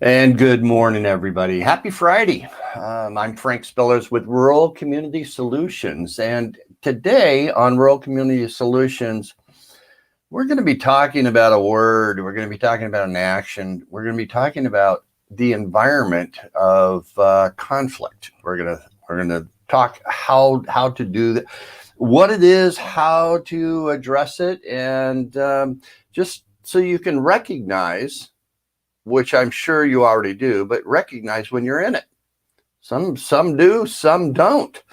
And good morning, everybody. Happy Friday. I'm Frank Spillers with Rural Community Solutions. And today on Rural Community Solutions, we're going to be talking about a word. We're going to be talking about an action. We're going to be talking about the environment of conflict. We're going to talk how to do that, what it is, how to address it, and just so you can recognize, which I'm sure you already do, but recognize when you're in it. Some do, some don't.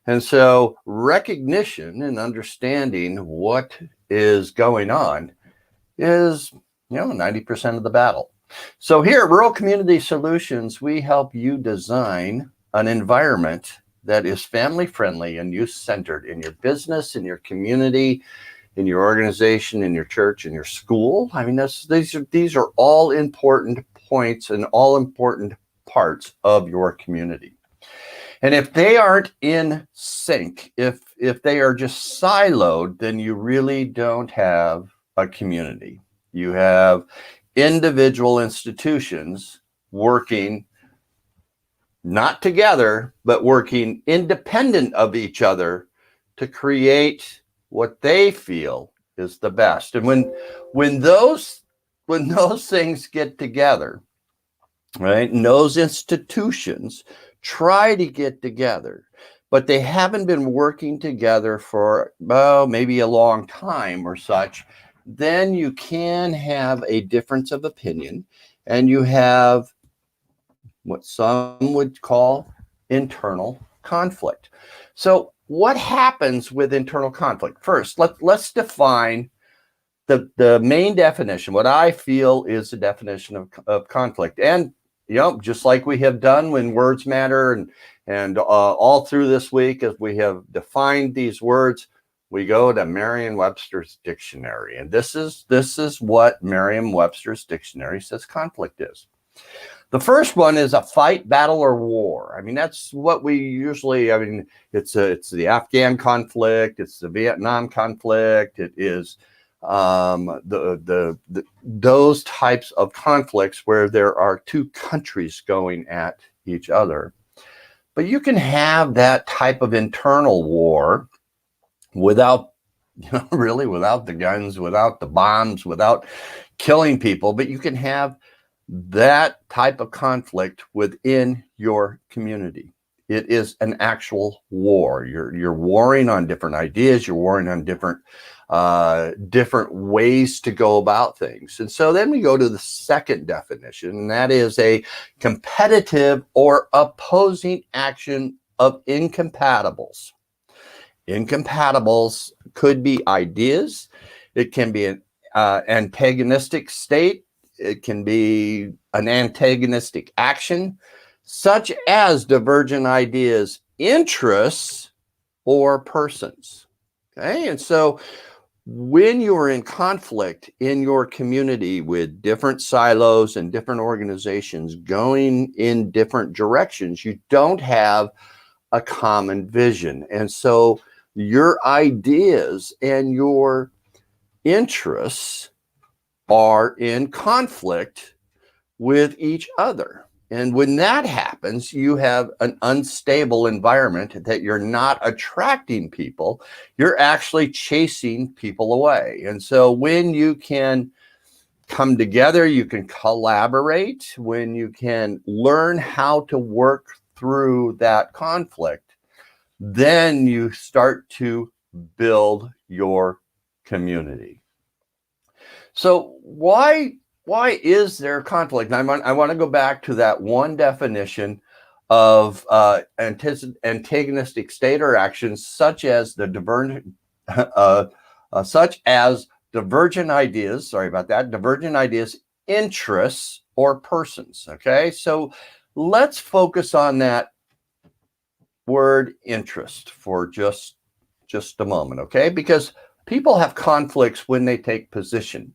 And so recognition and understanding what is going on is, 90% of the battle. So here at Rural Community Solutions, we help you design an environment that is family friendly and youth centered in your business, in your community, in your organization, in your church, in your school. I mean, these are all important points and all important parts of your community. And if they aren't in sync, if they are just siloed, then you really don't have a community. You have individual institutions working not together, but working independent of each other to create what they feel is the best. And when those things get together, right, and those institutions try to get together, but they haven't been working together for maybe a long time or such, then you can have a difference of opinion, and you have what some would call internal conflict. So what happens with internal conflict? First, let's define the main definition, what I feel is the definition of conflict. And, just like we have done when words matter and all through this week, as we have defined these words, we go to Merriam-Webster's dictionary. And this is what Merriam-Webster's dictionary says conflict is. The first one is a fight, battle, or war. I mean, that's what we usually, it's the Afghan conflict, it's the Vietnam conflict, it is those types of conflicts where there are two countries going at each other. But you can have that type of internal war without, really without the guns, without the bombs, without killing people, but you can have that type of conflict within your community. It is an actual war. You're warring on different ideas. You're warring on different ways to go about things. And so then we go to the second definition, and that is a competitive or opposing action of incompatibles. Incompatibles could be ideas. It can be an antagonistic state. It can be an antagonistic action, such as divergent ideas, interests, or persons. Okay, and so when you're in conflict in your community with different silos and different organizations going in different directions, you don't have a common vision. And so your ideas and your interests are in conflict with each other. And when that happens, you have an unstable environment that you're not attracting people, you're actually chasing people away. And so when you can come together, you can collaborate, when you can learn how to work through that conflict, then you start to build your community. So why is there conflict? And I want to go back to that one definition of antagonistic state or actions, such as divergent ideas. Sorry about that. Divergent ideas, interests, or persons. Okay, so let's focus on that word interest for just a moment. Okay, because people have conflicts when they take position.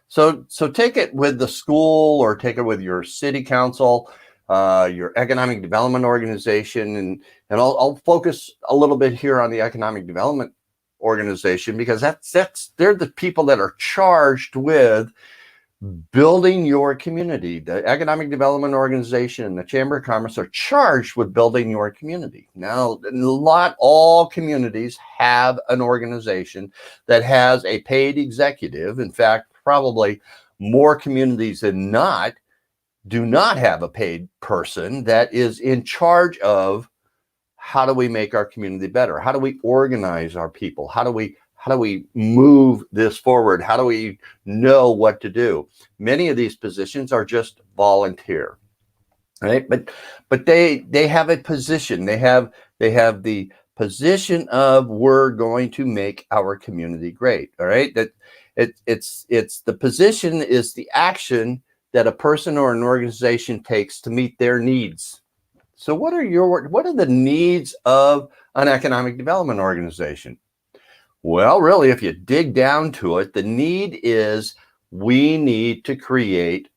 So take it with the school, or take it with your city council, your economic development organization, and I'll focus a little bit here on the economic development organization, because they're the people that are charged with building your community. The Economic Development Organization and the Chamber of Commerce are charged with building your community. Now, not all communities have an organization that has a paid executive. In fact, probably more communities than not do not have a paid person that is in charge of how do we make our community better? How do we organize our people? How do we move this forward? How do we know what to do? Many of these positions are just volunteer, right? But they have a position. They have the position of we're going to make our community great. All right, that it's the position is the action that a person or an organization takes to meet their needs. So what are the needs of an economic development organization? Well, really, if you dig down to it, the need is we need to create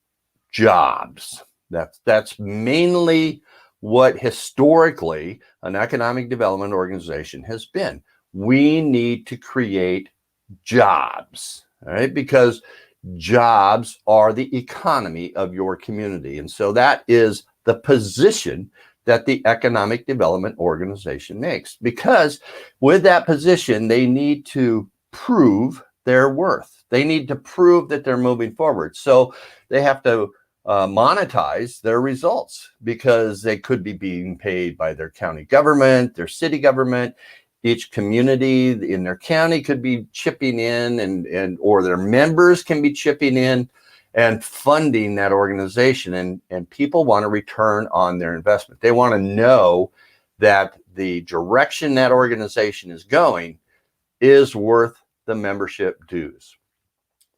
jobs. That's mainly what historically an economic development organization has been. We need to create jobs, right? Because jobs are the economy of your community. And so that is the position that the Economic Development Organization makes. Because with that position, they need to prove their worth. They need to prove that they're moving forward. So they have to monetize their results because they could be being paid by their county government, their city government. Each community in their county could be chipping in and or their members can be chipping in and funding that organization. And people want a return on their investment. They want to know that the direction that organization is going is worth the membership dues.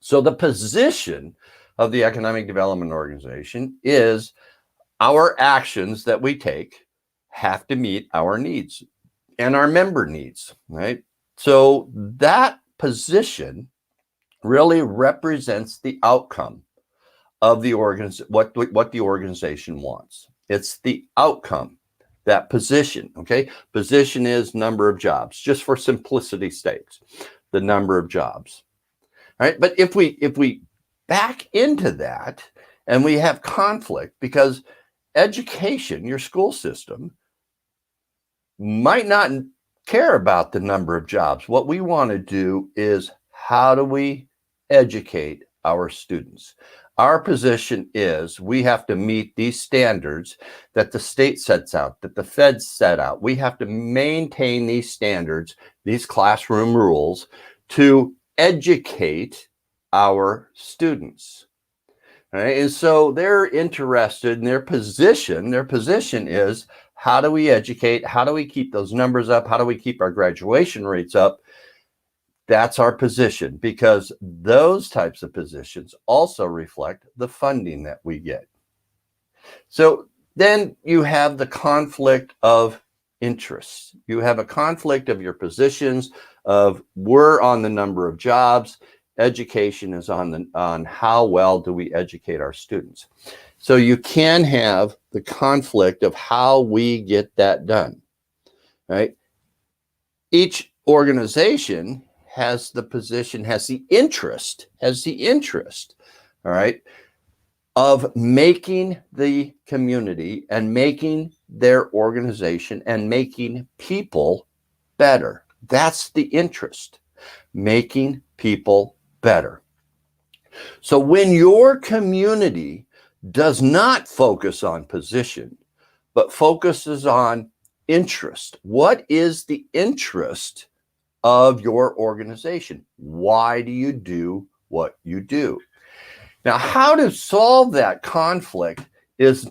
So the position of the Economic Development Organization is our actions that we take have to meet our needs and our member needs, right? So that position really represents the outcome of the what the organization wants. It's the outcome, that position, okay? Position is number of jobs, just for simplicity's sakes, the number of jobs. All right, but if we back into that and we have conflict because education, your school system, might not care about the number of jobs. What we want to do is how do we educate our students? Our position is we have to meet these standards that the state sets out, that the feds set out. We have to maintain these standards, these classroom rules to educate our students. All right? And so they're interested in their position. Their position is how do we educate? How do we keep those numbers up? How do we keep our graduation rates up? That's our position, because those types of positions also reflect the funding that we get. So then you have the conflict of interests. You have a conflict of your positions of we're on the number of jobs. Education is on how well do we educate our students. So you can have the conflict of how we get that done, right? Each organization has the position, has the interest, all right, of making the community and making their organization and making people better. That's the interest, making people better. So when your community does not focus on position, but focuses on interest, what is the interest of your organization? Why do you do what you do? Now, how to solve that conflict is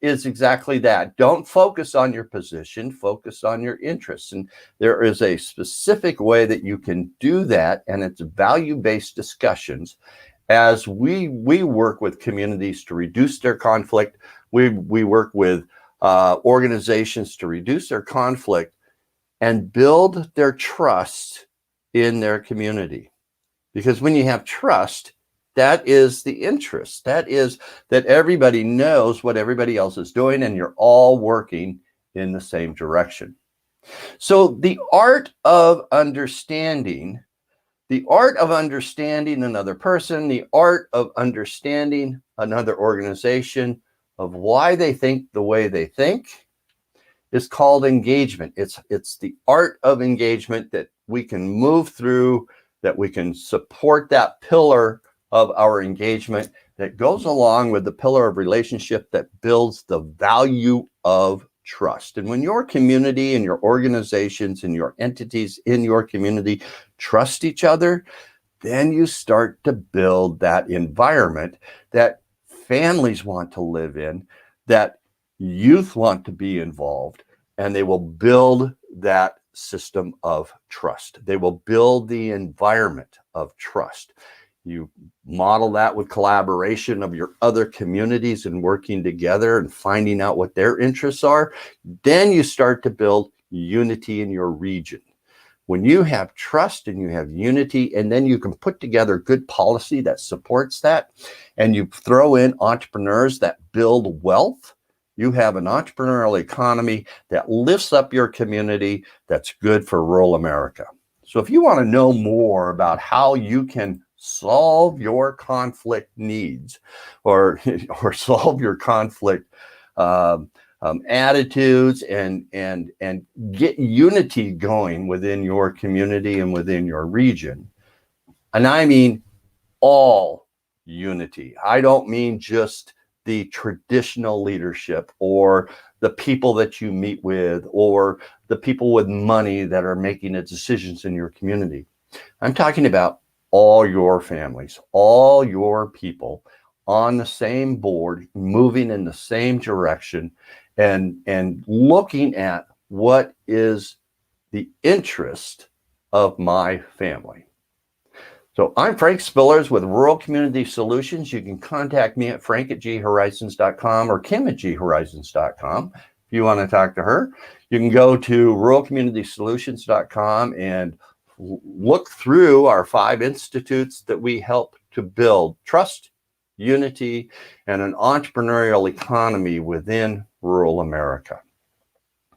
exactly that. Don't focus on your position, focus on your interests. And there is a specific way that you can do that, and it's value-based discussions. As we work with communities to reduce their conflict, we work with organizations to reduce their conflict and build their trust in their community. Because when you have trust, that is the interest. That is that everybody knows what everybody else is doing and you're all working in the same direction. So the art of understanding The art of understanding another person, the art of understanding another organization, of why they think the way they think, is called engagement. It's the art of engagement that we can move through, that we can support that pillar of our engagement that goes along with the pillar of relationship that builds the value of trust. And when your community and your organizations and your entities in your community trust each other, then you start to build that environment that families want to live in, that youth want to be involved, and they will build that system of trust. They will build the environment of trust. You model that with collaboration of your other communities and working together and finding out what their interests are. Then you start to build unity in your region. When you have trust and you have unity, and then you can put together good policy that supports that, and you throw in entrepreneurs that build wealth, you have an entrepreneurial economy that lifts up your community that's good for rural America. So if you want to know more about how you can solve your conflict needs or solve your conflict attitudes and get unity going within your community and within your region, and I mean all unity. I don't mean just the traditional leadership or the people that you meet with or the people with money that are making the decisions in your community. I'm talking about all your families, all your people on the same board, moving in the same direction, and looking at what is the interest of my family. So I'm Frank Spillers with Rural Community Solutions. You can contact me at frank@ghorizons.com or kim@ghorizons.com. If you want to talk to her, you can go to ruralcommunitysolutions.com and look through our 5 institutes that we help to build trust, unity, and an entrepreneurial economy within rural America.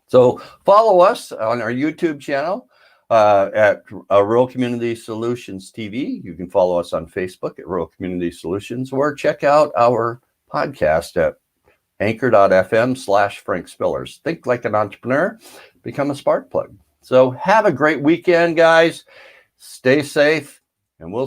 So follow us on our YouTube channel at Rural Community Solutions TV. You can follow us on Facebook at Rural Community Solutions, or check out our podcast at anchor.fm/Frank Spillers. Think like an entrepreneur, become a spark plug. So have a great weekend, guys. Stay safe, and we'll